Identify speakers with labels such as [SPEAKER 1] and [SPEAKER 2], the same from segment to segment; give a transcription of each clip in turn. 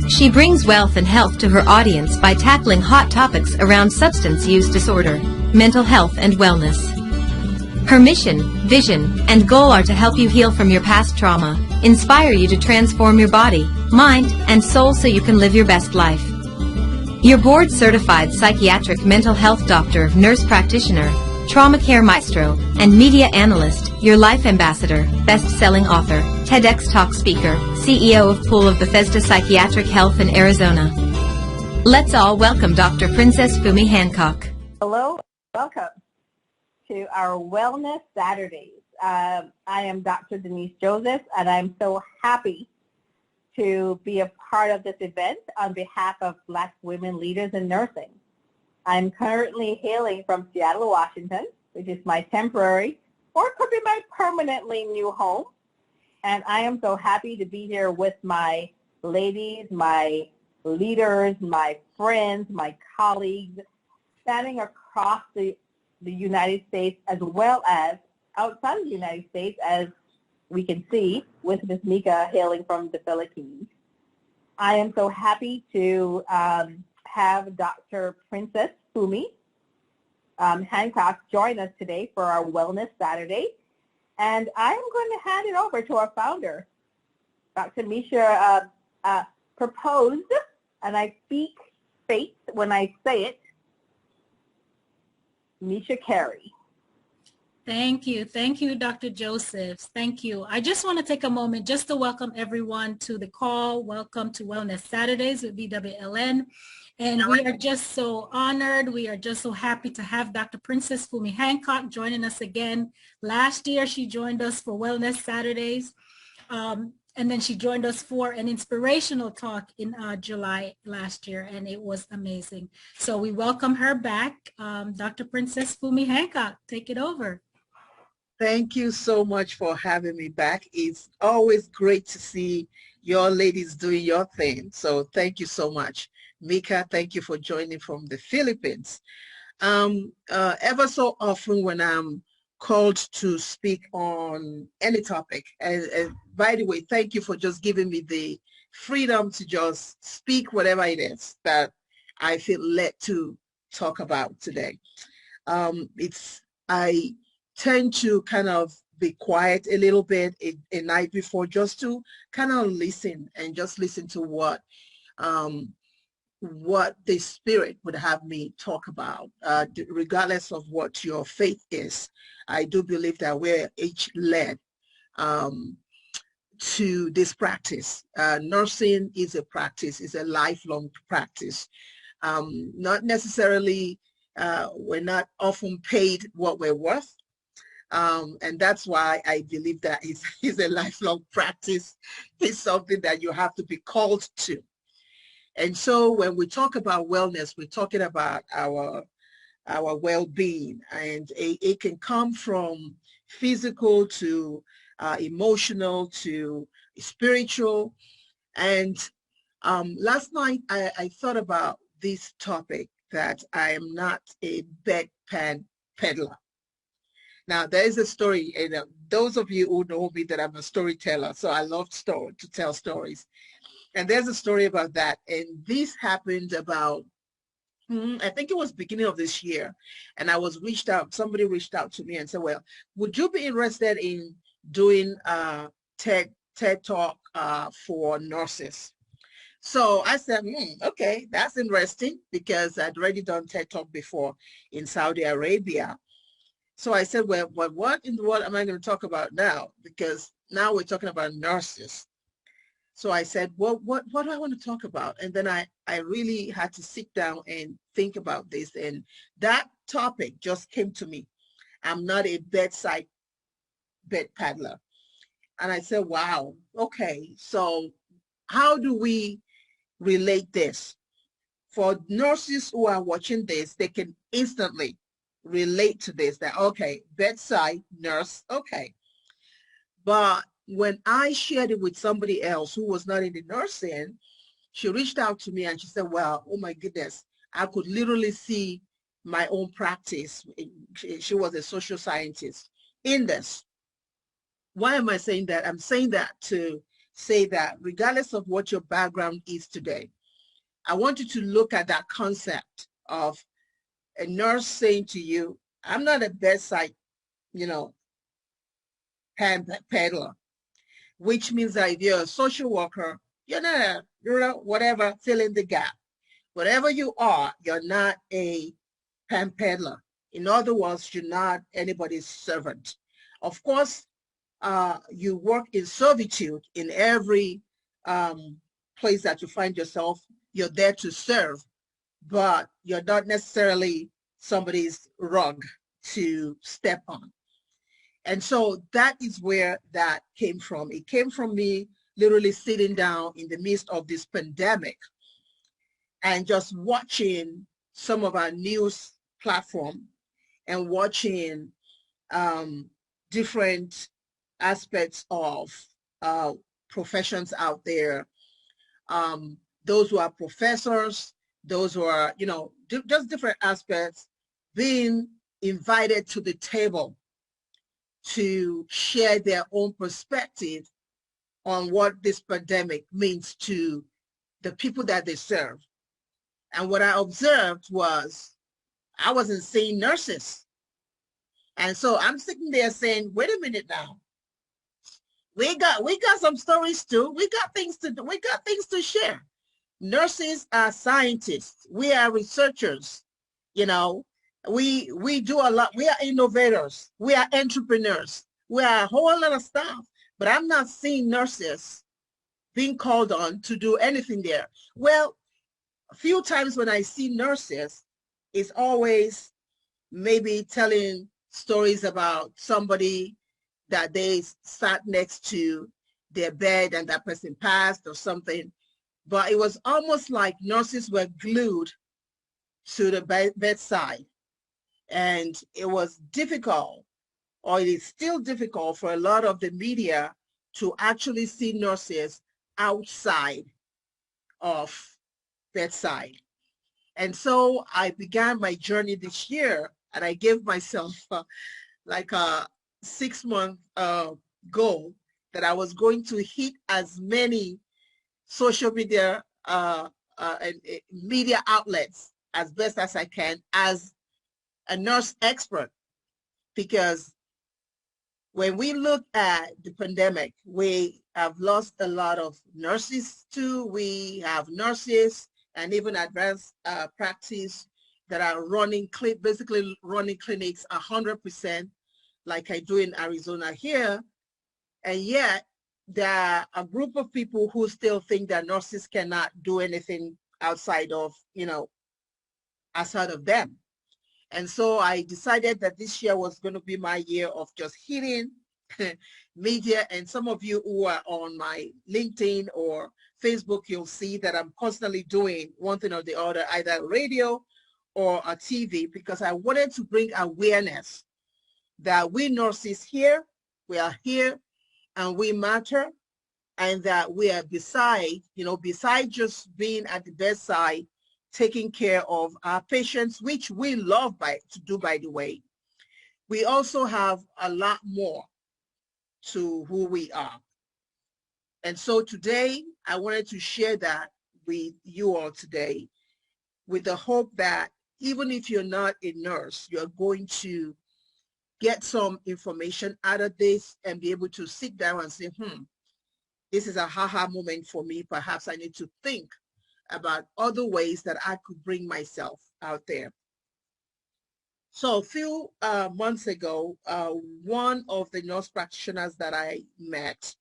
[SPEAKER 1] She brings wealth and health to her audience by tackling hot topics around substance use disorder, mental health and wellness. Her mission, vision, and goal are to help you heal from your past trauma, inspire you to transform your body, mind, and soul so you can live your best life. Your board-certified psychiatric mental health doctor, nurse practitioner, TraumaCare Maestro, and media analyst, your life ambassador, best-selling author, TEDx Talk speaker, CEO of Pool of Bethesda Psychiatric Health in Arizona. Let's all welcome Dr. Princess Fumi Hancock.
[SPEAKER 2] Hello, welcome to our Wellness Saturdays. I am Dr. Denise Joseph, and I'm so happy to be a part of this event on behalf of Black women leaders in nursing. I'm currently hailing from Seattle, Washington, which is my temporary, or could be my permanently new home. And I am so happy to be here with my ladies, my leaders, my friends, my colleagues, spanning across the United States as well as outside of the United States, as we can see with Ms. Mika hailing from the Philippines. I am so happy to have Dr. Princess Fumi Hancock join us today for our Wellness Saturday. And I'm going to hand it over to our founder. Dr. Misha proposed, and I speak faith when I say it, Misha Carey.
[SPEAKER 3] Thank you, Dr. Joseph. Thank you. I just want to take a moment just to welcome everyone to the call. Welcome to Wellness Saturdays with BWLN. And we are just so honored. We are just so happy to have Dr. Princess Fumi Hancock joining us again. Last year, she joined us for Wellness Saturdays. And then she joined us for an inspirational talk in July last year, and it was amazing. So we welcome her back. Dr. Princess Fumi Hancock, take it over.
[SPEAKER 4] Thank you so much for having me back. It's always great to see your ladies doing your thing. So thank you so much. Mika, thank you for joining from the Philippines. Ever so often when I'm called to speak on any topic, and by the way, thank you for just giving me the freedom to just speak whatever it is that I feel led to talk about today. I tend to kind of be quiet a little bit a night before, just to kind of listen and just listen to what the Spirit would have me talk about, regardless of what your faith is. I do believe that we're each led to this practice. Nursing is a practice, is a lifelong practice. Not necessarily, we're not often paid what we're worth. And that's why I believe that it's a lifelong practice. It's something that you have to be called to. And so when we talk about wellness, we're talking about our well-being, and it can come from physical to emotional to spiritual. And last night I thought about this topic, that I am not a bedpan peddler. Now, there is a story, and those of you who know me, that I'm a storyteller, so I love to tell stories. And there's a story about that. And this happened about, I think it was beginning of this year. And somebody reached out to me and said, well, would you be interested in doing a TED Talk for nurses? So I said, okay, that's interesting, because I'd already done TED Talk before in Saudi Arabia. So I said, well, what in the world am I going to talk about now? Because now we're talking about nurses. So I said, well, what do I want to talk about? And then I really had to sit down and think about this. And that topic just came to me. I'm not a bed paddler. And I said, wow, okay. So how do we relate this? For nurses who are watching this, they can instantly relate to this, that, okay, bedside nurse, okay. But when I shared it with somebody else who was not in the nursing, she reached out to me and she said, well, oh my goodness, I could literally see my own practice. She was a social scientist in this. Why am I saying that? I'm saying that to say that regardless of what your background is today, I want you to look at that concept of a nurse saying to you, I'm not a bedside, peddler, which means that if you're a social worker, you're not whatever, fill in the gap. Whatever you are, you're not a pen peddler. In other words, you're not anybody's servant. Of course, you work in servitude in every place that you find yourself. You're there to serve, but you're not necessarily somebody's rug to step on. And so that is where that came from. It came from me literally sitting down in the midst of this pandemic and just watching some of our news platform and watching different aspects of professions out there. Those who are professors, those who are, just different aspects being invited to the table to share their own perspective on what this pandemic means to the people that they serve. And what I observed was I wasn't seeing nurses. And so I'm sitting there saying, wait a minute now. We got some stories too. We got things to share. Nurses are scientists. We are researchers. We do a lot. We are innovators. We are entrepreneurs. We are a whole lot of stuff. But I'm not seeing nurses being called on to do anything there. Well, a few times when I see nurses, it's always maybe telling stories about somebody that they sat next to their bed and that person passed or something. But it was almost like nurses were glued to the bedside. And it was difficult, or it is still difficult for a lot of the media to actually see nurses outside of bedside. And so I began my journey this year, and I gave myself like a 6-month goal that I was going to hit as many social media and media outlets as best as I can as a nurse expert. Because when we look at the pandemic, we have lost a lot of nurses too. We have nurses and even advanced practice that are basically running clinics 100%, like I do in Arizona here. And yet there are a group of people who still think that nurses cannot do anything outside of them. And so I decided that this year was going to be my year of just hitting media. And some of you who are on my LinkedIn or Facebook, you'll see that I'm constantly doing one thing or the other, either radio or a TV, because I wanted to bring awareness that we nurses here, we are here and we matter, and that we are beside just being at the bedside, taking care of our patients, which we love to do, by the way. We also have a lot more to who we are. And so today, I wanted to share that with you all today, with the hope that even if you're not a nurse, you're going to get some information out of this and be able to sit down and say, this is a ha-ha moment for me. Perhaps I need to think about other ways that I could bring myself out there. So a few months ago, one of the nurse practitioners that I met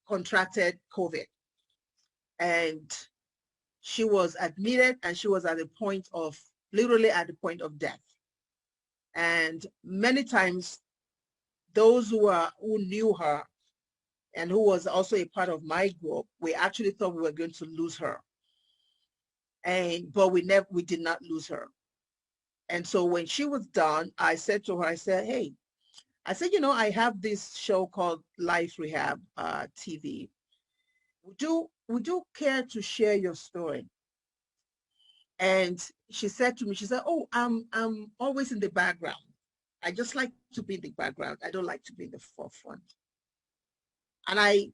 [SPEAKER 4] contracted COVID, and she was admitted, and she was literally at the point of death. And many times those who knew her and who was also a part of my group, we actually thought we were going to lose her. But we did not lose her. And so when she was done, I said to her, hey, I have this show called Life Rehab TV. Would you care to share your story? And she said to me, oh, I'm always in the background. I just like to be in the background. I don't like to be in the forefront. And I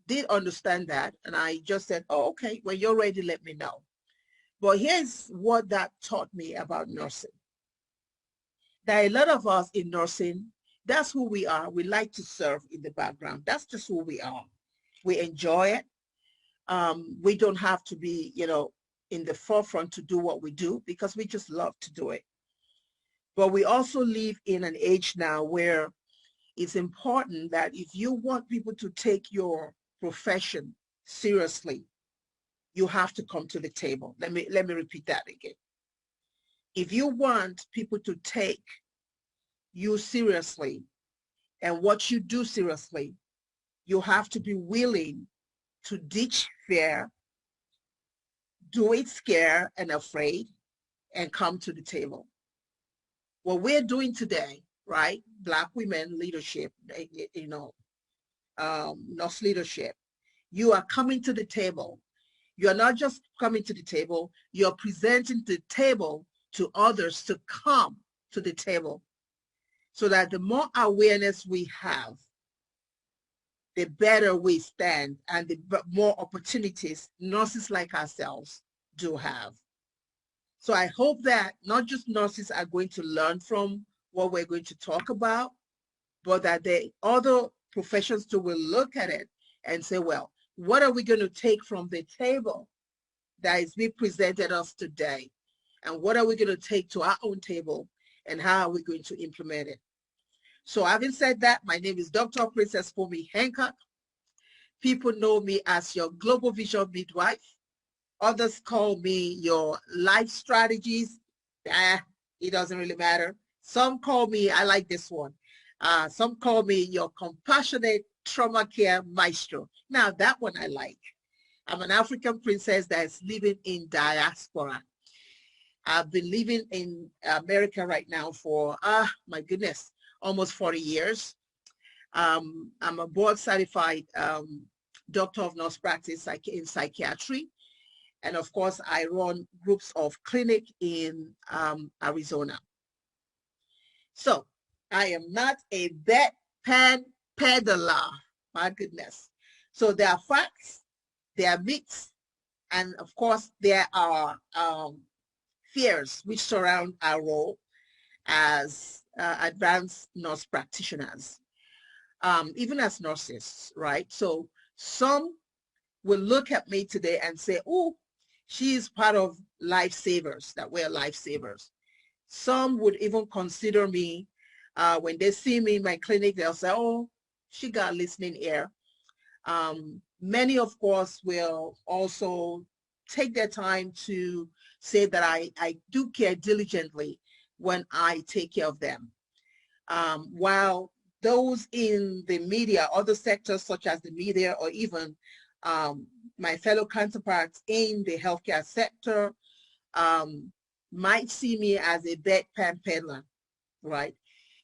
[SPEAKER 4] did understand that. And I just said, oh, okay, when you're ready, let me know. But here's what that taught me about nursing. There are a lot of us in nursing, that's who we are. We like to serve in the background. That's just who we are. We enjoy it. We don't have to be, in the forefront to do what we do because we just love to do it. But we also live in an age now where it's important that if you want people to take your profession seriously, you have to come to the table. Let me repeat that again. If you want people to take you seriously and what you do seriously, you have to be willing to ditch fear, do it scared and afraid, and come to the table. What we're doing today, right? Black women leadership, nurse leadership. You are coming to the table. You're not just coming to the table, you're presenting the table to others to come to the table. So that the more awareness we have, the better we stand and the more opportunities nurses like ourselves do have. So I hope that not just nurses are going to learn from what we're going to talk about, but that the other professions too will look at it and say, well, what are we going to take from the table that is being presented us today? And what are we going to take to our own table and how are we going to implement it? So having said that, my name is Dr. Princess Fumi Hancock. People know me as your global vision midwife. Others call me your life strategist. It doesn't really matter. Some call me, I like this one. Some call me your compassionate TraumaCare Maestro. Now that one I like. I'm an African princess that's living in Diaspora. I've been living in America right now for, my goodness, almost 40 years. I'm a board certified doctor of nurse practice in psychiatry. And of course, I run groups of clinic in Arizona. So I am not a bedpan peddler, my goodness. So there are facts, there are myths, and of course, there are fears which surround our role as advanced nurse practitioners, even as nurses, right? So some will look at me today and say, oh, she is part of lifesavers, that we're lifesavers. Some would even consider me, when they see me in my clinic, they'll say, oh, she got listening ear. Many, of course, will also take their time to say that I do care diligently when I take care of them. While those in the media, other sectors such as the media or even my fellow counterparts in the healthcare sector might see me as a bedpan peddler, right?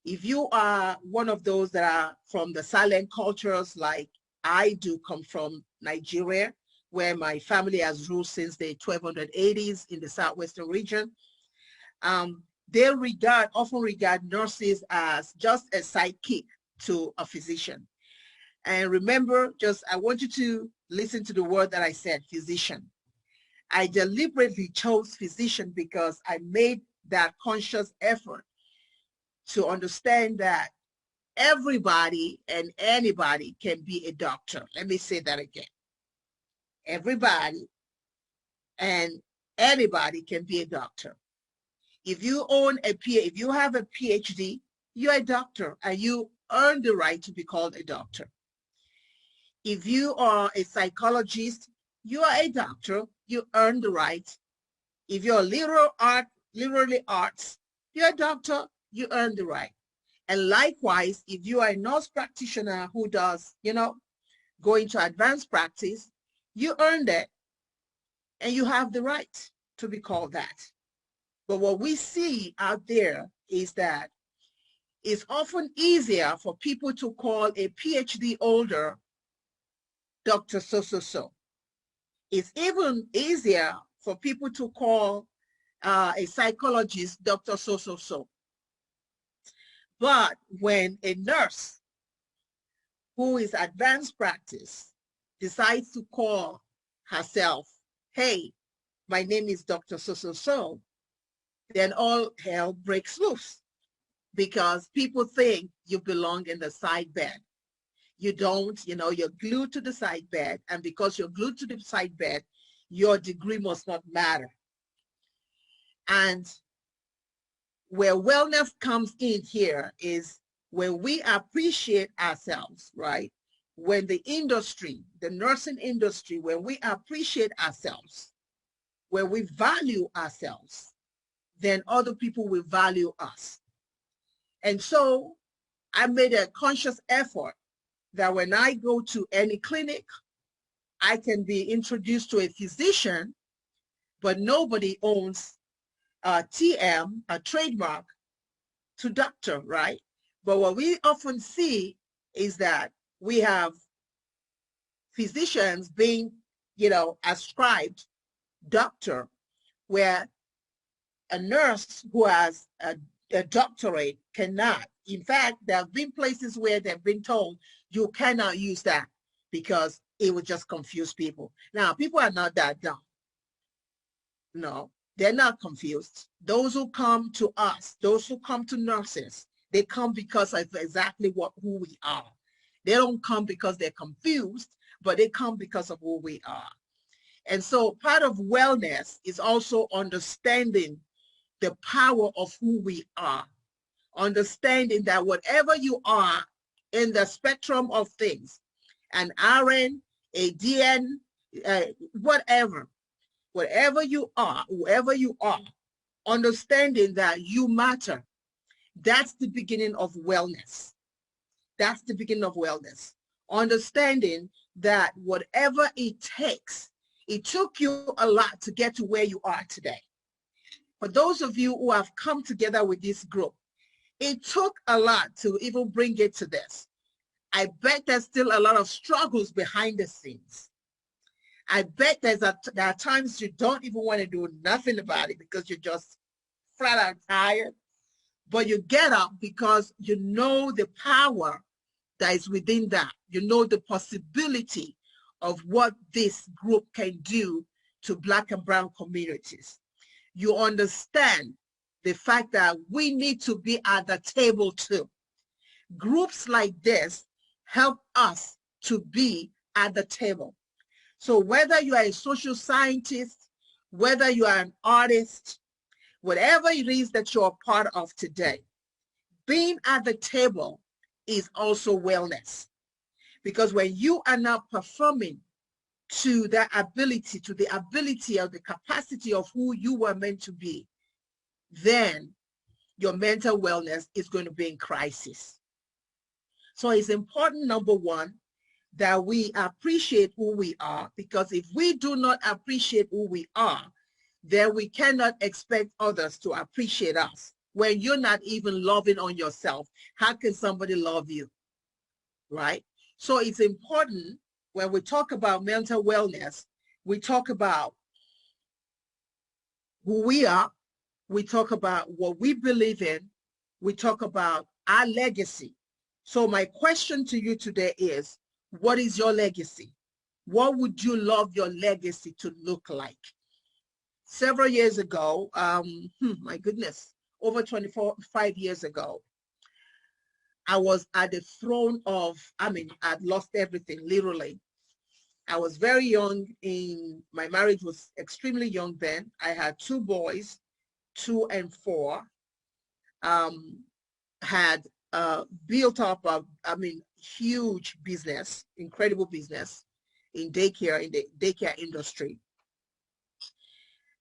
[SPEAKER 4] If you are one of those that are from the silent cultures like I do come from Nigeria, where my family has ruled since the 1280s in the southwestern region, they often regard nurses as just a sidekick to a physician. And remember, I want you to listen to the word that I said, physician. I deliberately chose physician because I made that conscious effort to understand that everybody and anybody can be a doctor. Let me say that again. Everybody and anybody can be a doctor. If you have a PhD, you're a doctor and you earn the right to be called a doctor. If you are a psychologist, you are a doctor, you earn the right. If you're literally arts, you're a doctor, you earn the right. And likewise, if you are a nurse practitioner who does, go into advanced practice, you earned it and you have the right to be called that. But what we see out there is that it's often easier for people to call a PhD holder Dr. So-so-so. It's even easier for people to call a psychologist Dr. So-so-so. But when a nurse who is advanced practice decides to call herself, hey, my name is Dr. So-so-so, then all hell breaks loose because people think you belong in the side bed. You don't, you're glued to the side bed, and because you're glued to the side bed, your degree must not matter. And where wellness comes in here is when we appreciate ourselves, right? When the industry, the nursing industry, when we appreciate ourselves, where we value ourselves, then other people will value us. And so I made a conscious effort that when I go to any clinic, I can be introduced to a physician, but nobody owns a TM, a trademark, to doctor, right? But what we often see is that we have physicians being, ascribed doctor, where a nurse who has a doctorate cannot. In fact, there have been places where they've been told you cannot use that because it would just confuse people. Now, people are not that dumb. No, they're not confused. Those who come to us, those who come to nurses, they come because of exactly who we are. They don't come because they're confused, but they come because of who we are. And so part of wellness is also understanding the power of who we are, understanding that whatever you are in the spectrum of things, an RN, a DN, whatever you are, whoever you are, understanding that you matter. That's the beginning of wellness. That's the beginning of wellness. Understanding that whatever it takes, it took you a lot to get to where you are today. For those of you who have come together with this group, it took a lot to even bring it to this. I bet there's still a lot of struggles behind the scenes. I bet there are times you don't even want to do nothing about it because you're just flat out tired. But you get up because you know the power that is within that. You know the possibility of what this group can do to Black and brown communities. You understand the fact that we need to be at the table too. Groups like this help us to be at the table. So whether you are a social scientist, whether you are an artist, whatever it is that you're a part of today, being at the table is also wellness. Because when you are not performing to that ability, to the ability of the capacity of who you were meant to be, then your mental wellness is going to be in crisis. So it's important, number one, that we appreciate who we are, because if we do not appreciate who we are, then we cannot expect others to appreciate us. When you're not even loving on yourself, how can somebody love you, right? So it's important when we talk about mental wellness, we talk about who we are, we talk about what we believe in, we talk about our legacy. So my question to you today is, what is your legacy? What would you love your legacy to look like? Several years ago, my goodness, over 25 years ago, I was at the throne of, I'd lost everything, literally. I was very young. My marriage was extremely young then. I had 2 boys, 2 and 4. Had built up a, huge business, incredible business in the daycare industry.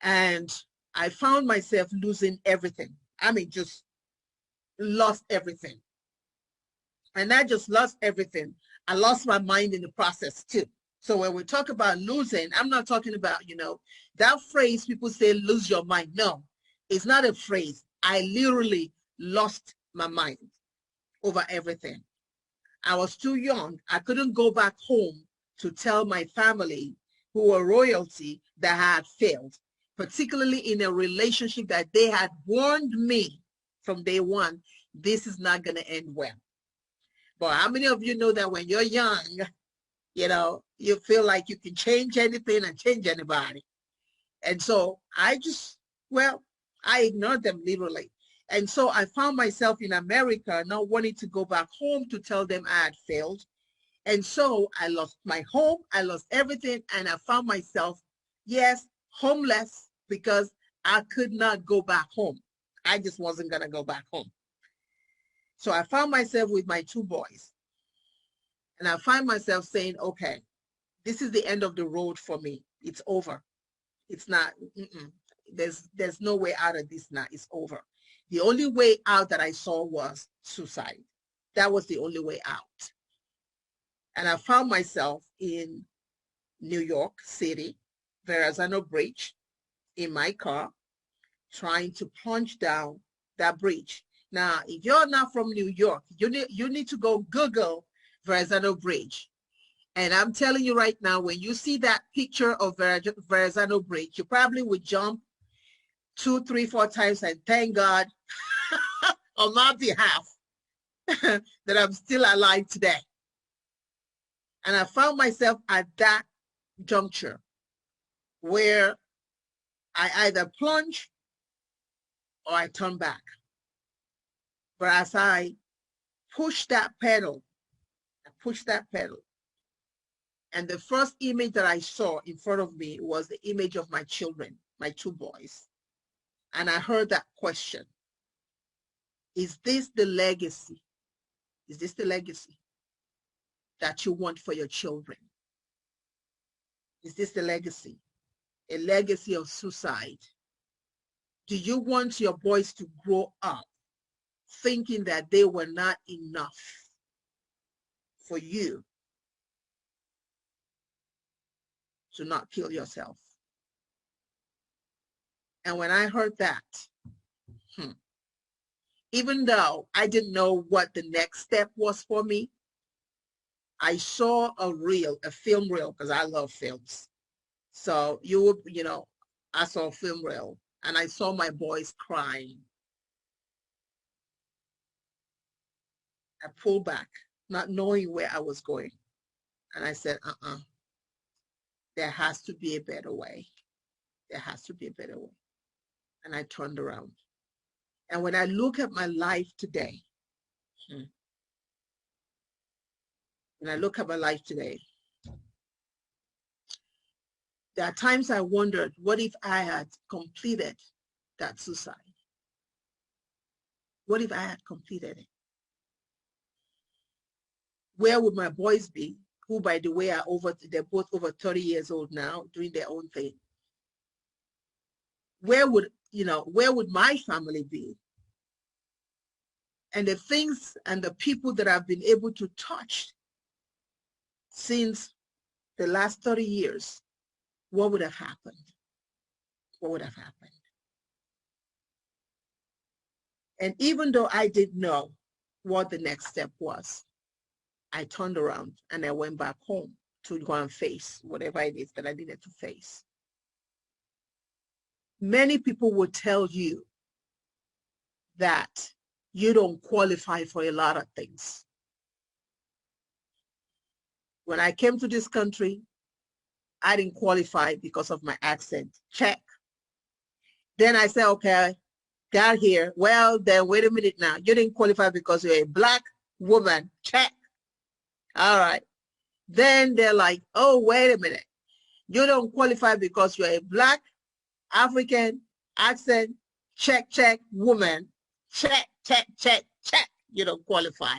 [SPEAKER 4] And I found myself losing everything. Just lost everything. And I just lost everything. I lost my mind in the process too. So when we talk about losing, I'm not talking about, that phrase people say, lose your mind. No, it's not a phrase. I literally lost my mind over everything. I was too young. I couldn't go back home to tell my family, who were royalty, that I had failed, particularly in a relationship that they had warned me from day one this is not going to end well. But how many of you know that when you're young, you know, you feel like you can change anything and change anybody? And so I ignored them literally. And so I found myself in America not wanting to go back home to tell them I had failed. And so I lost my home, I lost everything, and I found myself, yes, homeless, because I could not go back home. I just wasn't going to go back home. So I found myself with my 2 boys. And I find myself saying, okay, this is the end of the road for me. It's over. It's not, there's no way out of this now. It's over. The only way out that I saw was suicide. That was the only way out. And I found myself in New York City, Verrazano Bridge, in my car, trying to plunge down that bridge. Now, if you're not from New York, you need to go Google Verrazano Bridge. And I'm telling you right now, when you see that picture of Verrazano Bridge, you probably would jump 2, 3, 4 times and thank God on my behalf that I'm still alive today. And I found myself at that juncture where I either plunge or I turn back. But as I pushed that pedal, and the first image that I saw in front of me was the image of my children, my 2 boys. And I heard that question: is this the legacy? Is this the legacy that you want for your children? Is this the legacy? A legacy of suicide? Do you want your boys to grow up thinking that they were not enough for you to not kill yourself? And when I heard that, even though I didn't know what the next step was for me, I saw a film reel, because I love films. So I saw a film reel and I saw my boys crying. I pulled back, not knowing where I was going. And I said, there has to be a better way. There has to be a better way. And I turned around. And when I look at my life today, there are times I wondered, what if I had completed that suicide? What if I had completed it? Where would my boys be, who, by the way, they're both over 30 years old now, doing their own thing? Where would my family be? And the things and the people that I've been able to touch since the last 30 years, what would have happened? What would have happened? And even though I didn't know what the next step was, I turned around and I went back home to go and face whatever it is that I needed to face. Many people will tell you that you don't qualify for a lot of things. When I came to this country, I didn't qualify because of my accent. Check. Then I said, okay, got here. Well, then wait a minute now. You didn't qualify because you're a Black woman. Check. All right. Then they're like, oh, wait a minute. You don't qualify because you're a Black, African, accent, check, check, woman. Check, check, check, check. You don't qualify.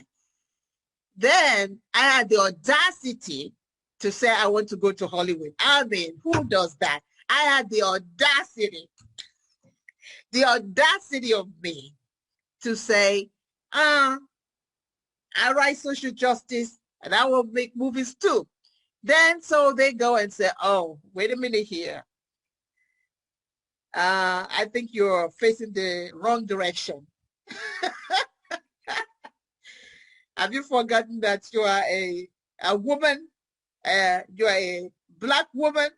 [SPEAKER 4] Then I had the audacity to say I want to go to Hollywood. I mean, who does that? I had the audacity of me to say, I write social justice and I will make movies too. Then so they go and say, oh, wait a minute here. I think you're facing the wrong direction. Have you forgotten that you are a woman? You are a Black woman.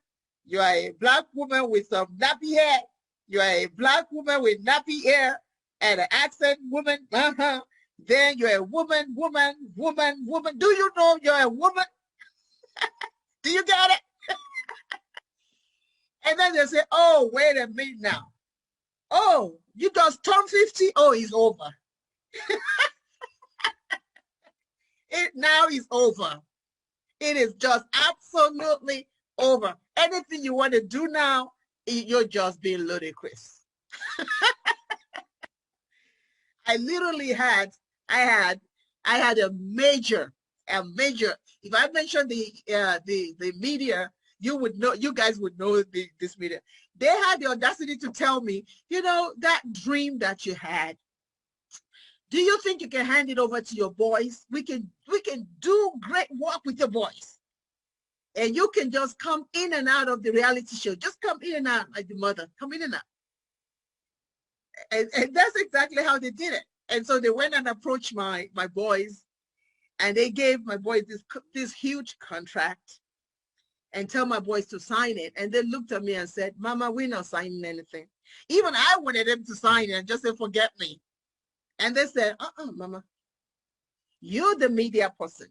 [SPEAKER 4] You are a Black woman with some nappy hair. You are a Black woman with nappy hair. and an accent woman, then you're a woman. Do you know you're a woman? Do you get it? And then they say, oh, wait a minute now. Oh, you just turned 50? Oh, it's over. It now is over. It is just absolutely over. Anything you want to do now, you're just being ludicrous. I literally had a major. If I mentioned the media, you would know. You guys would know this media. They had the audacity to tell me, you know, that dream that you had. Do you think you can hand it over to your boys? We can do great work with your boys. And you can just come in and out of the reality show. Just come in and out like the mother. Come in and out. And that's exactly how they did it. And so they went and approached my boys, and they gave my boys this huge contract and tell my boys to sign it. And they looked at me and said, Mama, we're not signing anything. Even I wanted them to sign it and just say, forget me. And they said, Mama, you're the media person.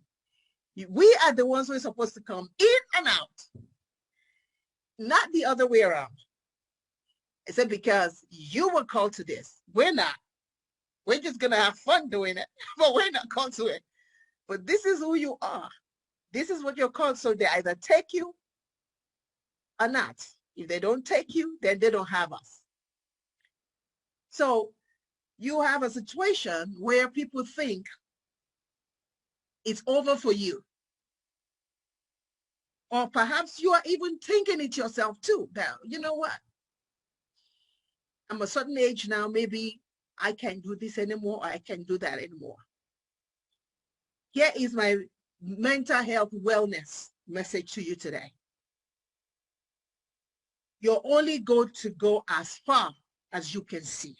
[SPEAKER 4] We are the ones who are supposed to come in and out, not the other way around. I said, because you were called to this. We're not. We're just going to have fun doing it, but we're not called to it. But this is who you are. This is what you're called. So they either take you or not. If they don't take you, then they don't have us. So you have a situation where people think it's over for you. Or perhaps you are even thinking it yourself too. That, you know what? I'm a certain age now, maybe I can't do this anymore, or I can't do that anymore. Here is my mental health wellness message to you today. You're only going to go as far as you can see.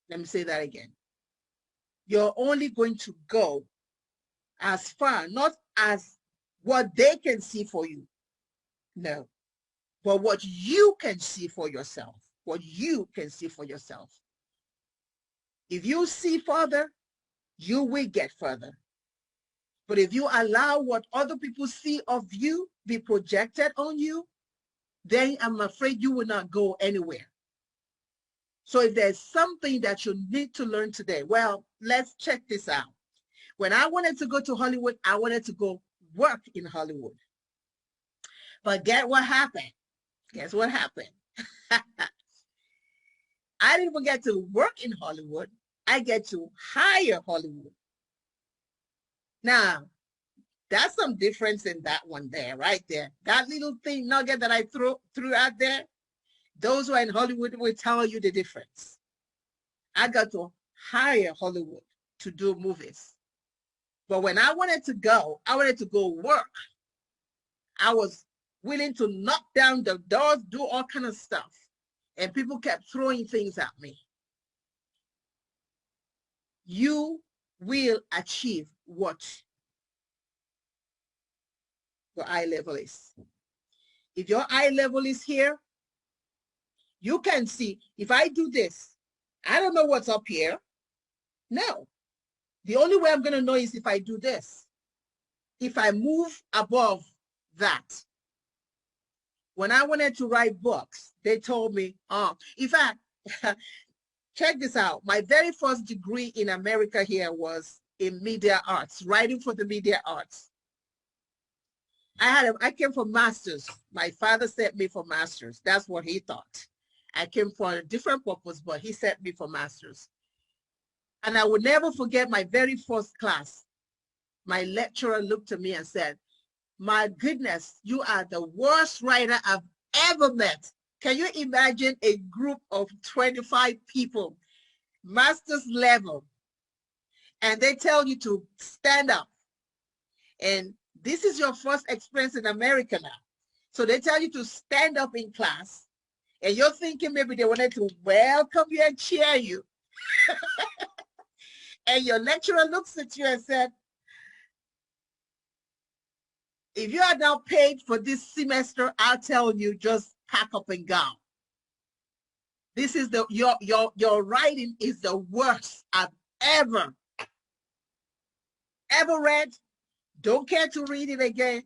[SPEAKER 4] Let me say that again. You're only going to go as far, not as what they can see for you. No, but what you can see for yourself. What you can see for yourself. If you see further, you will get further. But if you allow what other people see of you be projected on you, then I'm afraid you will not go anywhere. So if there's something that you need to learn today, well, let's check this out. When I wanted to go to Hollywood, I wanted to go work in Hollywood. But guess what happened? Guess what happened? I didn't even get to work in Hollywood. I get to hire Hollywood. Now, that's some difference in that one there, right there. That little thing nugget that I threw out there, those who are in Hollywood will tell you the difference. I got to hire Hollywood to do movies. But when I wanted to go work. I was willing to knock down the doors, do all kind of stuff. And people kept throwing things at me. You will achieve what your eye level is. If your eye level is here, you can see, if I do this, I don't know what's up here. No. The only way I'm going to know is if I do this. If I move above that. When I wanted to write books, they told me, in fact, check this out. My very first degree in America here was in media arts, writing for the media arts. I came for masters. My father sent me for masters. That's what he thought. I came for a different purpose, but he sent me for masters. And I will never forget my very first class. My lecturer looked at me and said, my goodness, you are the worst writer I've ever met. Can you imagine a group of 25 people, master's level, and they tell you to stand up. And this is your first experience in America now. So they tell you to stand up in class, and you're thinking maybe they wanted to welcome you and cheer you. And your lecturer looks at you and said, if you are now paid for this semester, I'll tell you, just pack up and go. This is your writing is the worst I've ever read. Don't care to read it again.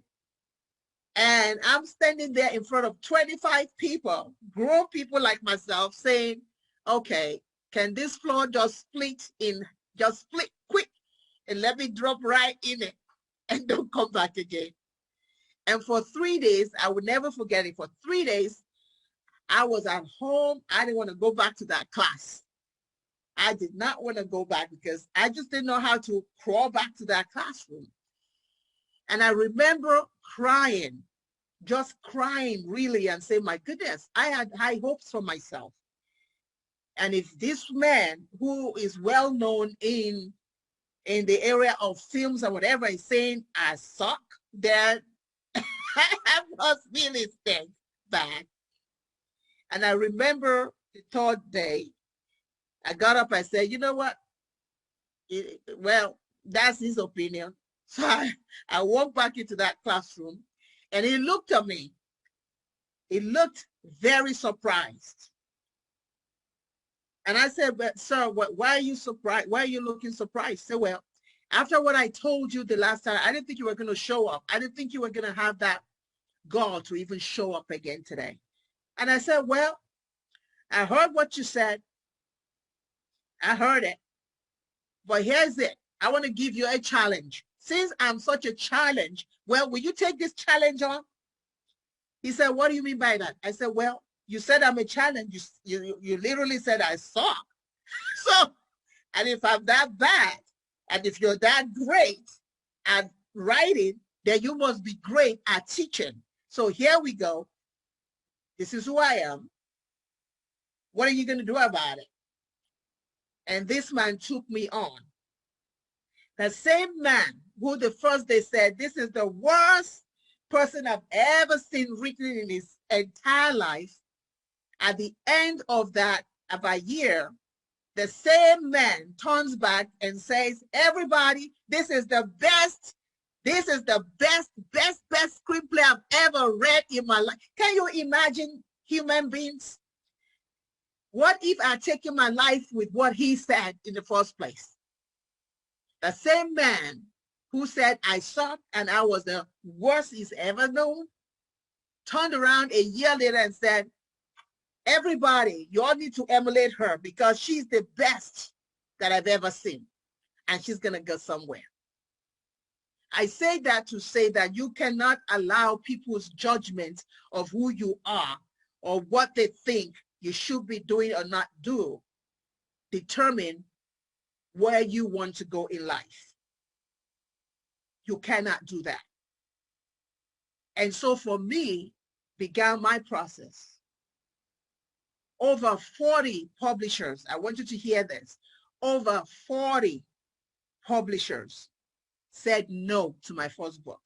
[SPEAKER 4] And I'm standing there in front of 25 people, grown people like myself, saying, okay, can this floor just split quick and let me drop right in it and don't come back again. And for 3 days, I will never forget it. For 3 days, I was at home. I didn't want to go back to that class. I did not want to go back because I just didn't know how to crawl back to that classroom. And I remember crying, just crying really, and saying, my goodness, I had high hopes for myself. And if this man who is well known in the area of films or whatever is saying I suck, then I must really stink bad. And I remember the third day, I got up, I said, you know what? Well, that's his opinion. So I walked back into that classroom and he looked at me. He looked very surprised. And I said, but sir, why are you surprised? Why are you looking surprised? He said, well, after what I told you the last time, I didn't think you were going to show up. I didn't think you were going to have that gall to even show up again today. And I said, well, I heard what you said. I heard it. But here's it. I want to give you a challenge. Since I'm such a challenge, well, will you take this challenge on? He said, what do you mean by that? I said, well, you said I'm a challenge. You literally said I suck. So, and if I'm that bad, and if you're that great at writing, then you must be great at teaching. So here we go. This is who I am. What are you going to do about it? And this man took me on. The same man who the first day said, this is the worst person I've ever seen written in his entire life. At the end of that, of a year, the same man turns back and says, everybody, this is the best screenplay I've ever read in my life. Can you imagine human beings? What if I had taken my life with what he said in the first place? The same man who said I sucked and I was the worst he's ever known, turned around a year later and said, everybody, you all need to emulate her because she's the best that I've ever seen. And she's going to go somewhere. I say that to say that you cannot allow people's judgment of who you are or what they think you should be doing or not do determine where you want to go in life. You cannot do that. And so for me, began my process. Over 40 publishers, I want you to hear this, over 40 publishers said no to my first book.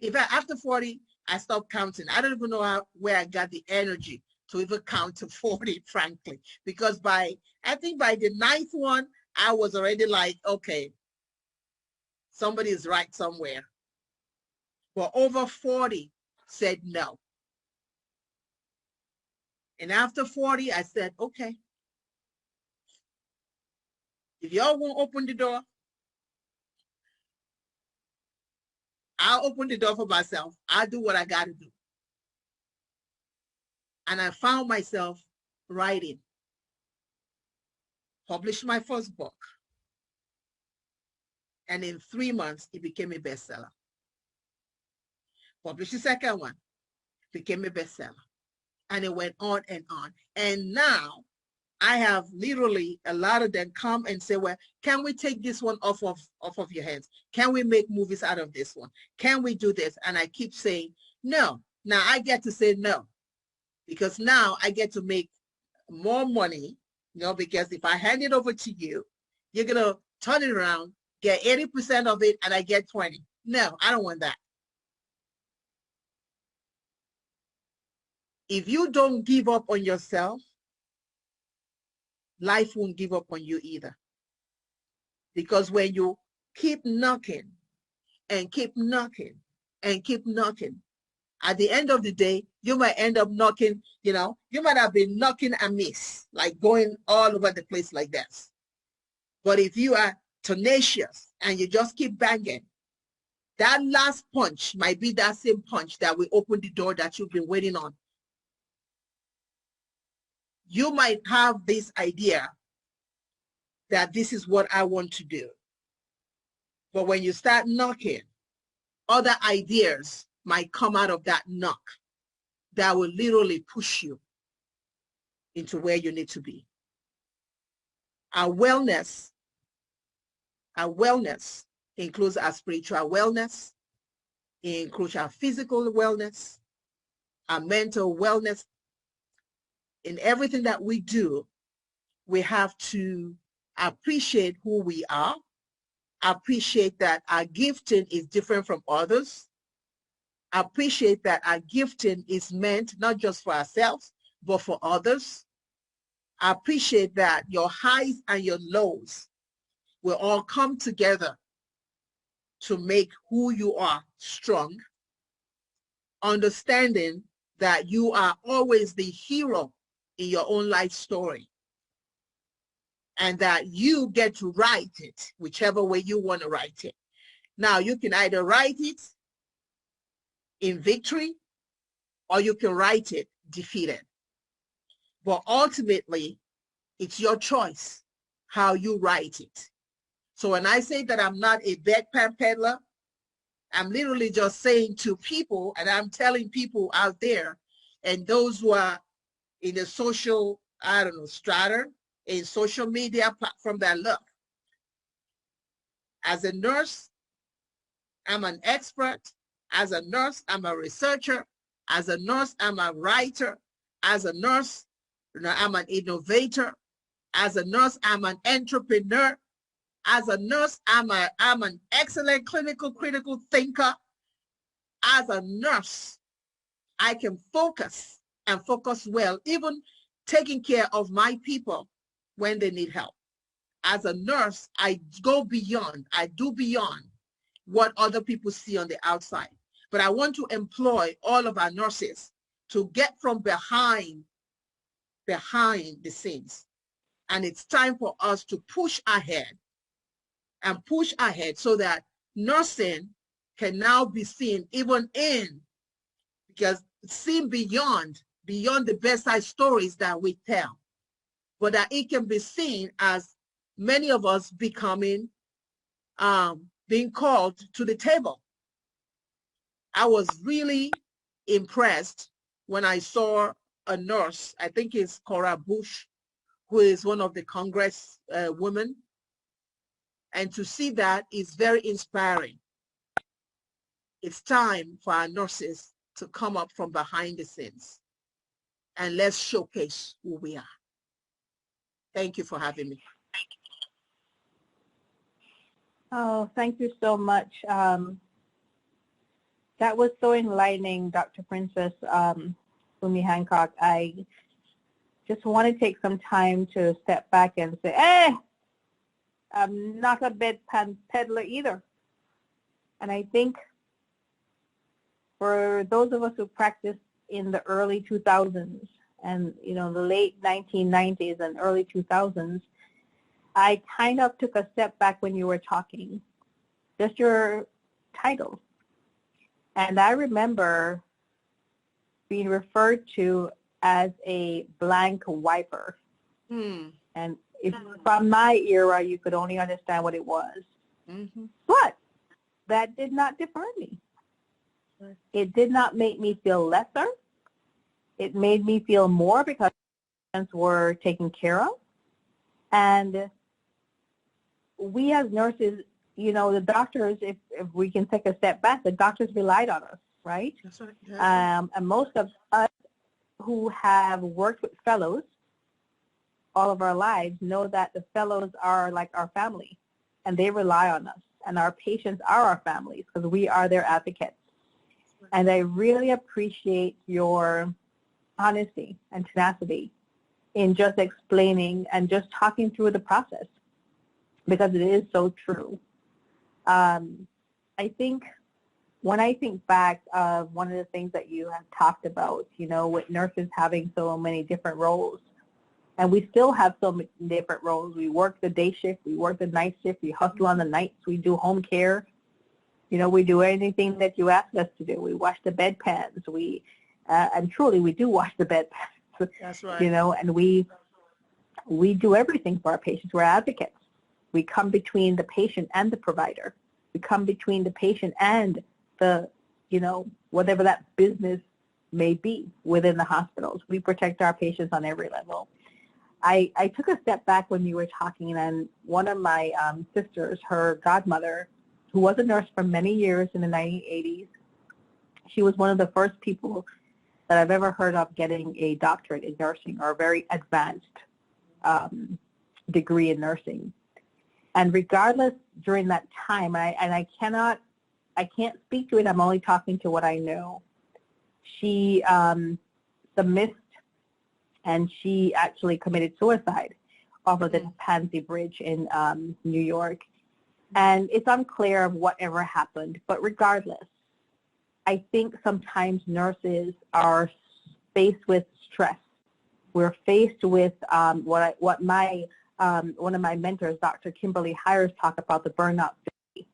[SPEAKER 4] In fact, after 40, I stopped counting. I don't even know where I got the energy to even count to 40, frankly, because I think by the 9th one, I was already like, okay, somebody is right somewhere. But over 40 said no. And after 40, I said, okay, if y'all won't open the door, I'll open the door for myself. I'll do what I got to do. And I found myself writing. Published my first book. And in 3 months, it became a bestseller. Published the second one, became a bestseller. And it went on and on. And now I have literally a lot of them come and say, well, can we take this one off of your hands? Can we make movies out of this one? Can we do this? And I keep saying, no. Now I get to say no, because now I get to make more money, because if I hand it over to you, you're going to turn it around, get 80% of it, and I get 20. No, I don't want that. If you don't give up on yourself, life won't give up on you either. Because when you keep knocking and keep knocking and keep knocking, At the end of the day, you might end up knocking, you might have been knocking a miss, like going all over the place like this. But if you are tenacious and you just keep banging, that last punch might be that same punch that will open the door that you've been waiting on. You might have this idea that this is what I want to do. But when you start knocking, other ideas might come out of that knock that will literally push you into where you need to be. Our wellness includes our spiritual wellness, it includes our physical wellness, our mental wellness. In everything that we do, we have to appreciate who we are, appreciate that our gifting is different from others, appreciate that our gifting is meant not just for ourselves, but for others. Appreciate that your highs and your lows will all come together to make who you are strong. Understanding that you are always the hero in your own life story, and that you get to write it whichever way you want to write it. Now, you can either write it in victory or you can write it defeated. But ultimately, it's your choice how you write it. So when I say that I'm not a bedpan peddler, I'm literally just saying to people, and I'm telling people out there, and those who are in the social, strata, in social media platform that look. As a nurse, I'm an expert. As a nurse, I'm a researcher. As a nurse, I'm a writer. As a nurse, I'm an innovator. As a nurse, I'm an entrepreneur. As a nurse, I'm an excellent clinical critical thinker. As a nurse, I can focus and focus well, even taking care of my people when they need help. As a nurse, I go beyond, I do beyond what other people see on the outside. But I want to employ all of our nurses to get from behind the scenes. And it's time for us to push ahead and push ahead so that nursing can now be seen even in, because it's seen beyond the bedside stories that we tell, but that it can be seen as many of us becoming, being called to the table. I was really impressed when I saw a nurse, I think it's Cora Bush, who is one of the Congress women. And to see that is very inspiring. It's time for our nurses to come up from behind the scenes and let's showcase who we are. Thank you for having me.
[SPEAKER 2] Oh, thank you so much. That was so enlightening, Dr. Princess Fumi Hancock. I just want to take some time to step back and say, I'm not a bedpan peddler either. And I think for those of us who practiced in the early 2000s and, the late 1990s and early 2000s, I kind of took a step back when you were talking, just your title. And I remember being referred to as a blank wiper. And if from my era, you could only understand what it was. But that did not defer me. It did not make me feel lesser. It made me feel more because patients were taken care of. And we as nurses, the doctors, if we can take a step back, the doctors relied on us, right?
[SPEAKER 4] That's right. Yeah.
[SPEAKER 2] And most of us who have worked with fellows all of our lives know that the fellows are like our family, and they rely on us. And our patients are our families because we are their advocates. And I really appreciate your honesty and tenacity in just explaining and just talking through the process, because it is so true. I think when I think back of one of the things that you have talked about, with nurses having so many different roles, and we still have so many different roles. We work the day shift, we work the night shift, we hustle on the nights, we do home care. We do anything that you ask us to do. We wash the bedpans. And truly, we do wash the bedpans.
[SPEAKER 4] That's right.
[SPEAKER 2] And we do everything for our patients. We're advocates. We come between the patient and the provider. We come between the patient and the, whatever that business may be within the hospitals. We protect our patients on every level. I took a step back when you were talking, and one of my sisters, her godmother, who was a nurse for many years in the 1980s, she was one of the first people that I've ever heard of getting a doctorate in nursing, or a very advanced degree in nursing. And regardless, during that time, I can't speak to it, I'm only talking to what I know, she submissed, and she actually committed suicide off of the Pansy Bridge in New York. And it's unclear of whatever happened, but regardless, I think sometimes nurses are faced with stress. We're faced with one of my mentors, Dr. Kimberly Hires, talk about the burnout phase.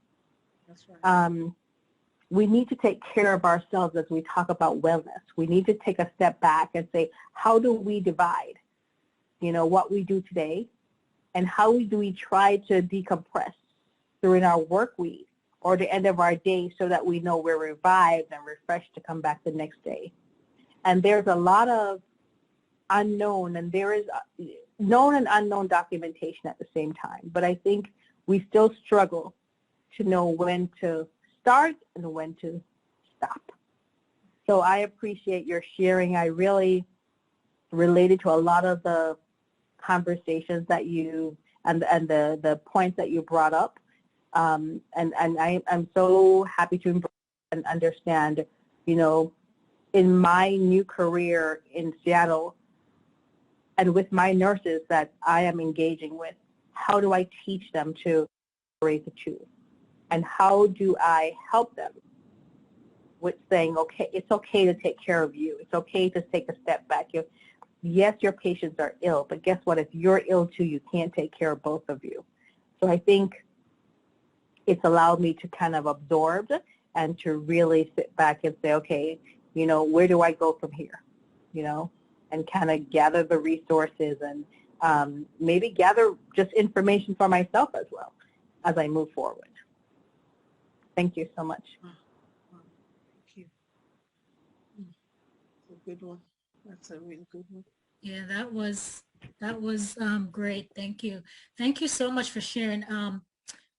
[SPEAKER 2] That's right. We need to take care of ourselves as we talk about wellness. We need to take a step back and say, how do we divide, what we do today, and how do we try to decompress during our work week or the end of our day, so that we know we're revived and refreshed to come back the next day. And there's a lot of unknown, and there is known and unknown documentation at the same time. But I think we still struggle to know when to start and when to stop. So I appreciate your sharing. I really related to a lot of the conversations that you and the points that you brought up. And I'm so happy to embrace and understand, in my new career in Seattle and with my nurses that I am engaging with, how do I teach them to separate the two? And how do I help them with saying, okay, it's okay to take care of you. It's okay to take a step back. Yes, your patients are ill, but guess what? If you're ill too, you can't take care of both of you. So I think it's allowed me to kind of absorb and to really sit back and say, okay, where do I go from here? And kind of gather the resources and maybe gather just information for myself as well as I move forward. Thank you so much.
[SPEAKER 4] Thank you. It's a good one. That's a really good one.
[SPEAKER 3] Yeah, that was great. Thank you. Thank you so much for sharing.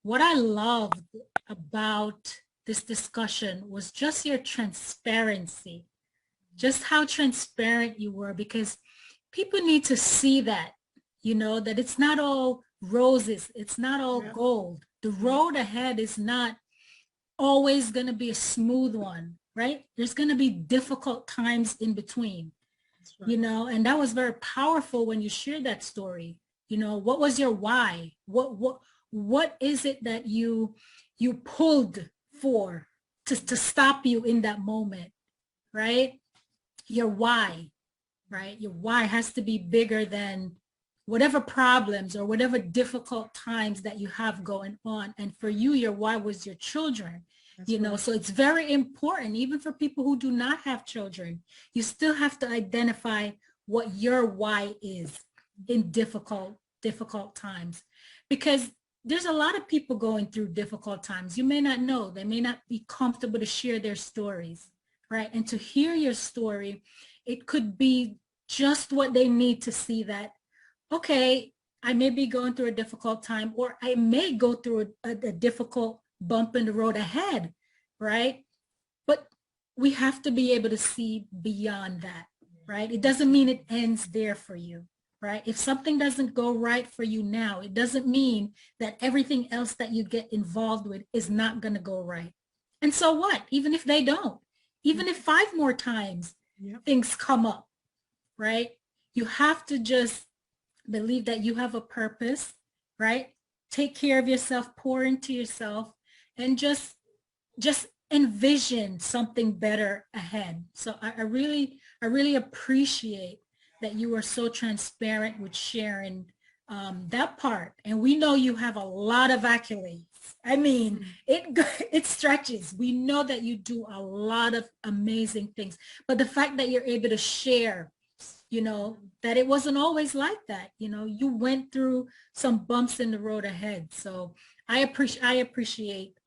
[SPEAKER 3] What I loved about this discussion was just your transparency, just how transparent you were, because people need to see that, that it's not all roses, it's not all gold. The road ahead is not always going to be a smooth one, right? There's going to be difficult times in between, right. And that was very powerful when you shared that story. What was your why? What is it that you pulled for to stop you in that moment, right? Your why, right? Your why has to be bigger than whatever problems or whatever difficult times that you have going on. And for you, your why was your children, right. So it's very important, even for people who do not have children, you still have to identify what your why is in difficult times, because there's a lot of people going through difficult times. You may not know, they may not be comfortable to share their stories, right? And to hear your story, it could be just what they need to see that, okay, I may be going through a difficult time, or I may go through a difficult bump in the road ahead, right? But we have to be able to see beyond that, right? It doesn't mean it ends there for you, right? If something doesn't go right for you now, it doesn't mean that everything else that you get involved with is not going to go right. And so what? Even if they don't, even if 5 more times things come up, right? You have to just believe that you have a purpose, right? Take care of yourself, pour into yourself, and just envision something better ahead. So I really appreciate that you are so transparent with sharing that part. And we know you have a lot of accolades. I mean, it stretches. We know that you do a lot of amazing things, but the fact that you're able to share, you know, that it wasn't always like that. You know, you went through some bumps in the road ahead. So I appreciate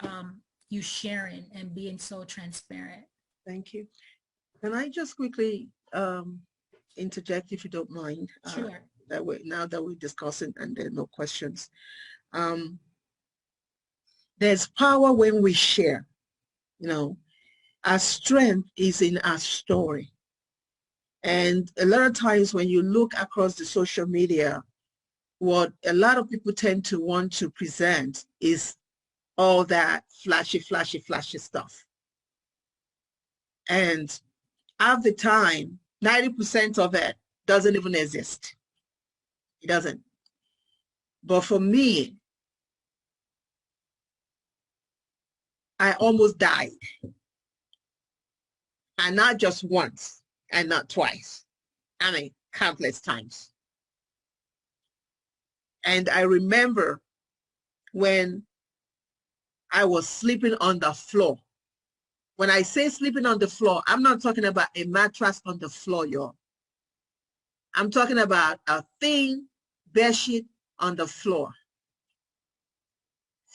[SPEAKER 3] you sharing and being so transparent.
[SPEAKER 4] Thank you. Can I just quickly interject, if you don't mind?
[SPEAKER 3] Sure.
[SPEAKER 4] That way, now that we're discussing and there are no questions. There's power when we share. You know, our strength is in our story. And a lot of times when you look across the social media, what a lot of people tend to want to present is all that flashy stuff. And half the time, 90% of it doesn't even exist. It doesn't. But for me, I almost died. And not just once and not twice. I mean, countless times. And I remember when I was sleeping on the floor. When I say sleeping on the floor, I'm not talking about a mattress on the floor, y'all. I'm talking about a thin bedsheet on the floor.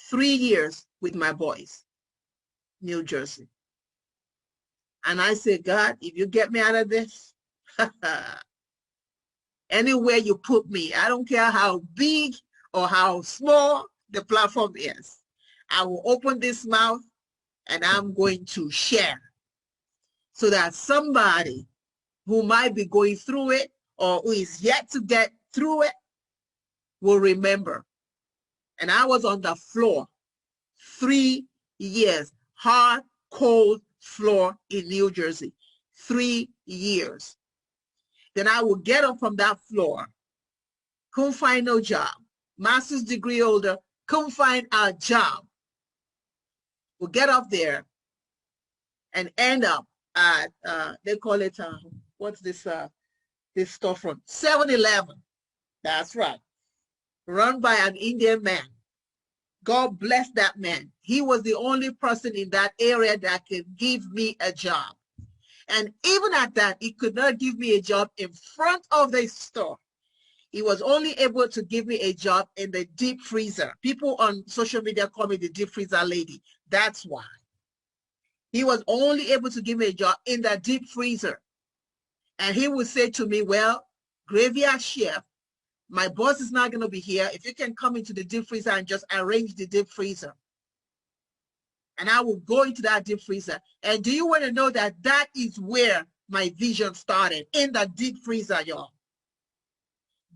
[SPEAKER 4] 3 years with my boys, New Jersey. And I said, God, if you get me out of this, anywhere you put me, I don't care how big or how small the platform is, I will open this mouth and I'm going to share so that somebody who might be going through it or who is yet to get through it will remember. And I was on the floor 3 years, hard, cold floor in New Jersey, 3 years. Then I would get up from that floor, couldn't find no job, master's degree holder, couldn't find a job. We'll get up there and end up at, they call it, what's this storefront? 7-Eleven. That's right. Run by an Indian man. God bless that man. He was the only person in that area that could give me a job. And even at that, he could not give me a job in front of the store. He was only able to give me a job in the deep freezer. People on social media call me the deep freezer lady. That's why. He was only able to give me a job in the deep freezer. And he would say to me, well, graveyard chef, my boss is not going to be here. If you can come into the deep freezer and just arrange the deep freezer. And I will go into that deep freezer. And do you want to know that that is where my vision started? In the deep freezer, y'all.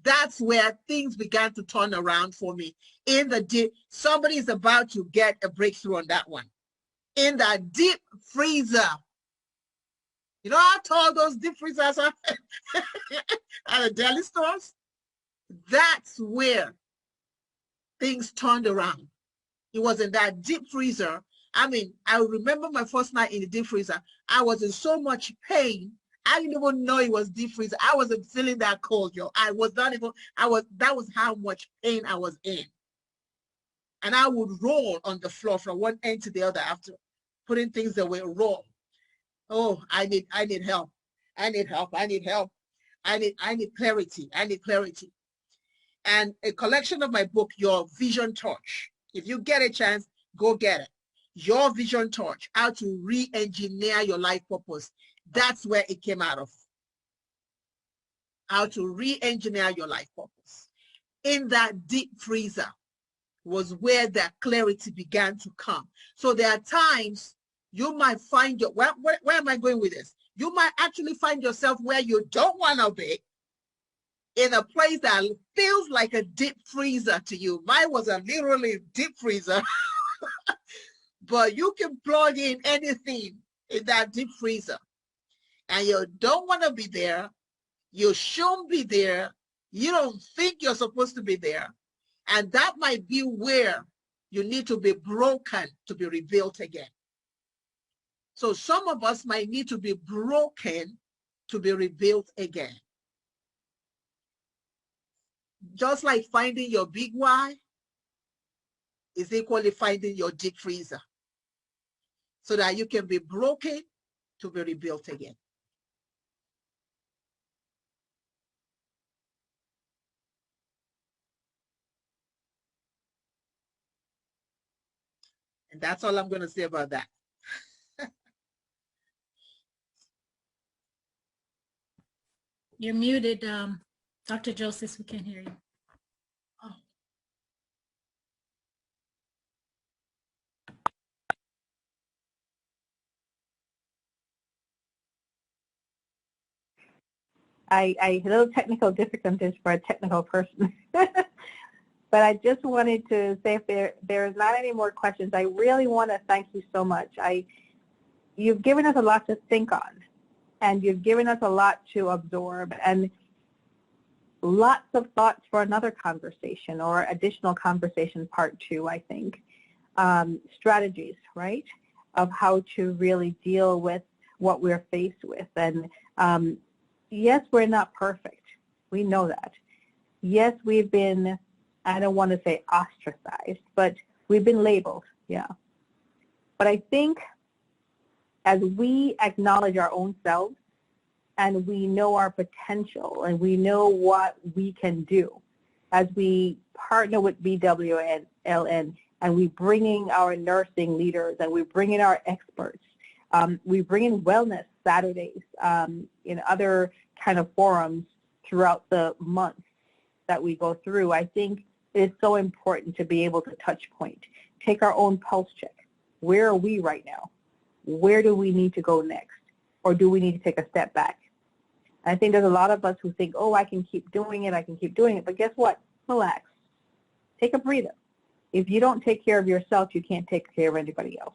[SPEAKER 4] That's where things began to turn around for me. In the deep, somebody is about to get a breakthrough on that one. In the deep freezer. You know how tall those deep freezers are at the deli stores? That's where things turned around. It was in that deep freezer. I mean, I remember my first night in the deep freezer. I was in so much pain. I didn't even know it was deep freezer. I wasn't feeling that cold, yo. I was not even, that was how much pain I was in. And I would roll on the floor from one end to the other after putting things away, roll. Oh, I need help. I need help. I need help. I need clarity. I need clarity. And a collection of my book, Your Vision Torch. If you get a chance, go get it. Your Vision Torch, how to re-engineer your life purpose. That's where it came out of. How to re-engineer your life purpose. In that deep freezer was where that clarity began to come. So there are times you might find your, where am I going with this? You might actually find yourself where you don't want to be, in a place that feels like a deep freezer to you. Mine was a literally deep freezer. But you can plug in anything in that deep freezer. And you don't want to be there. You shouldn't be there. You don't think you're supposed to be there. And that might be where you need to be broken to be rebuilt again. So some of us might need to be broken to be rebuilt again. Just like finding your big why is equally finding your deep freezer, so that you can be broken to be rebuilt again. And that's all I'm going to say about that.
[SPEAKER 3] You're muted, Dr. Joseph, we can't hear you.
[SPEAKER 4] Oh.
[SPEAKER 2] I little technical difficulties for a technical person. But I just wanted to say, if there's not any more questions, I really want to thank you so much. You've given us a lot to think on, and you've given us a lot to absorb, and lots of thoughts for another conversation or additional conversation part 2, I think. Strategies, right, of how to really deal with what we're faced with. And yes, we're not perfect. We know that. Yes, we've been, I don't want to say ostracized, but we've been labeled, yeah. But I think as we acknowledge our own selves and we know our potential and we know what we can do, as we partner with BWLN and we bring in our nursing leaders and we bring in our experts, we bring in wellness Saturdays in other kind of forums throughout the month that we go through, I think it's so important to be able to touch point, take our own pulse check. Where are we right now? Where do we need to go next? Or do we need to take a step back? And I think there's a lot of us who think, oh, I can keep doing it, I can keep doing it. But guess what? Relax. Take a breather. If you don't take care of yourself, you can't take care of anybody else.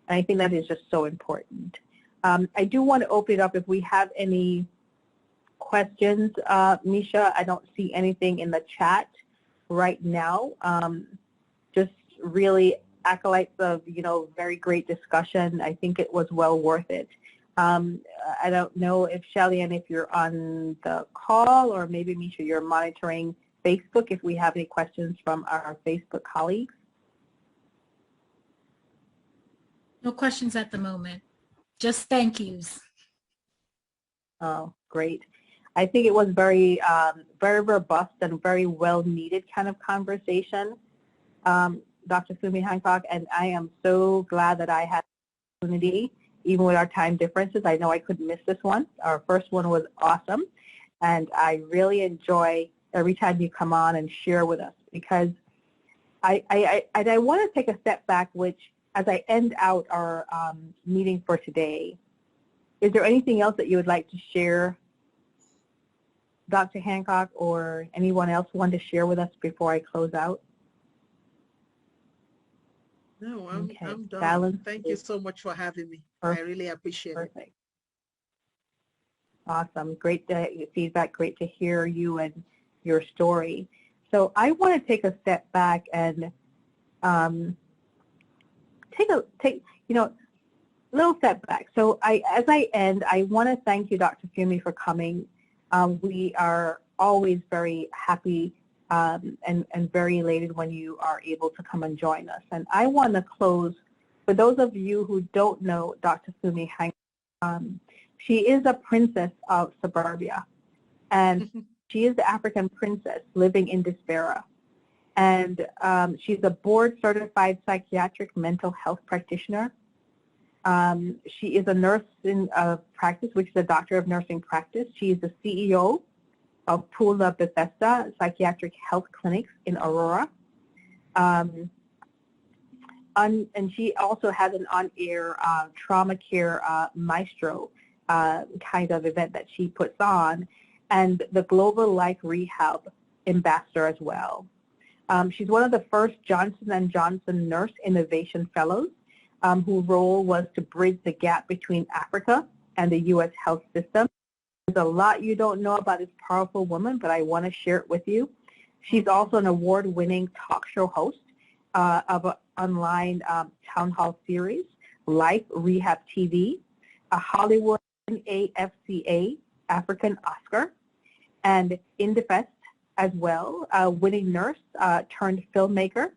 [SPEAKER 2] And I think that is just so important. I do want to open it up if we have any questions. Misha, I don't see anything in the chat right now. Just really acolytes of, very great discussion. I think it was well worth it. I don't know if Shelly, and if you're on the call, or maybe Misha, you're monitoring Facebook, if we have any questions from our Facebook colleagues.
[SPEAKER 3] No questions at the moment. Just thank yous.
[SPEAKER 2] Oh, great. I think it was very, very robust and very well needed kind of conversation, Dr. Fumi Hancock, and I am so glad that I had the opportunity, even with our time differences. I know I couldn't miss this one. Our first one was awesome, and I really enjoy every time you come on and share with us, because I want to take a step back, which as I end out our meeting for today, is there anything else that you would like to share, Dr. Hancock, or anyone else want to share with us before I close out?
[SPEAKER 4] No, I'm done.
[SPEAKER 2] Balance.
[SPEAKER 4] Thank you so much for having me.
[SPEAKER 2] Perfect.
[SPEAKER 4] I really appreciate it.
[SPEAKER 2] Perfect. Awesome. Great feedback. Great to hear you and your story. So I want to take a step back and take little step back. So as I end, I want to thank you, Dr. Fumi, for coming. We are always very happy and very elated when you are able to come and join us. And I want to close, for those of you who don't know Dr. Fumi Hancock, she is a princess of Suburbia, and she is the African princess living in Diaspora. And she's a board-certified psychiatric mental health practitioner. She is a nurse in practice, which is a doctor of nursing practice. She is the CEO of Pula Bethesda Psychiatric Health Clinics in Aurora. And she also has an on-air TraumaCare Maestro kind of event that she puts on, and the Global Life Rehab ambassador as well. She's one of the first Johnson & Johnson Nurse Innovation Fellows, whose role was to bridge the gap between Africa and the U.S. health system. There's a lot you don't know about this powerful woman, but I want to share it with you. She's also an award-winning talk show host of an online town hall series, Life RehabTV, a Hollywood NAFCA African Oscar, and Indiefest as well, winning nurse turned filmmaker.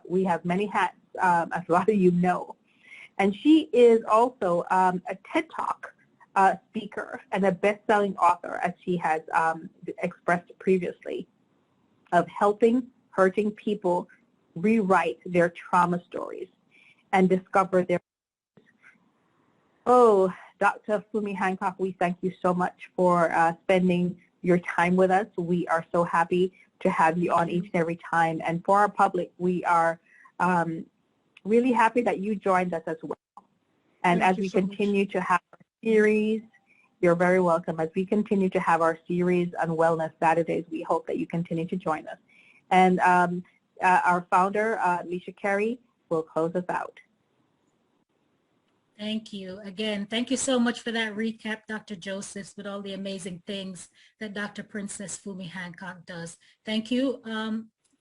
[SPEAKER 2] We have many hats, as a lot of you know. And she is also a TED Talk speaker and a best-selling author, as she has expressed previously, of helping hurting people rewrite their trauma stories and discover their. Oh, Dr. Fumi Hancock, we thank you so much for spending your time with us. We are so happy to have you on each and every time. And for our public, we are really happy that you joined us as well. And as we continue to have our series, you're very welcome. As we continue to have our series on Wellness Saturdays, we hope that you continue to join us. And our founder, Misha Carey, will close us out.
[SPEAKER 3] Thank you. Again, thank you so much for that recap, Dr. Josephs, with all the amazing things that Dr. Princess Fumi Hancock does. Thank you,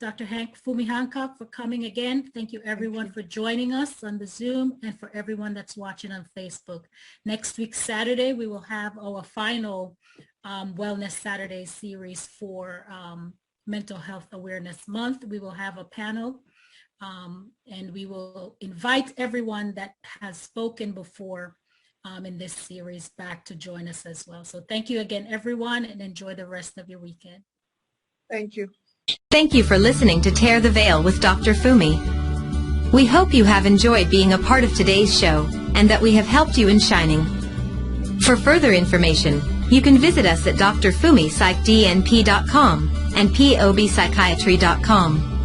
[SPEAKER 3] Dr. Fumi Hancock, for coming again. Thank you, everyone, for joining us on the Zoom and for everyone that's watching on Facebook. Next week, Saturday, we will have our final Wellness Saturday series for Mental Health Awareness Month. We will have a panel. And we will invite everyone that has spoken before in this series back to join us as well. So thank you again, everyone, and enjoy the rest of your weekend.
[SPEAKER 4] Thank you.
[SPEAKER 1] Thank you for listening to Tear the Veil with Dr. Fumi. We hope you have enjoyed being a part of today's show and that we have helped you in shining. For further information, you can visit us at drfumiPsychdNP.com and pobpsychiatry.com.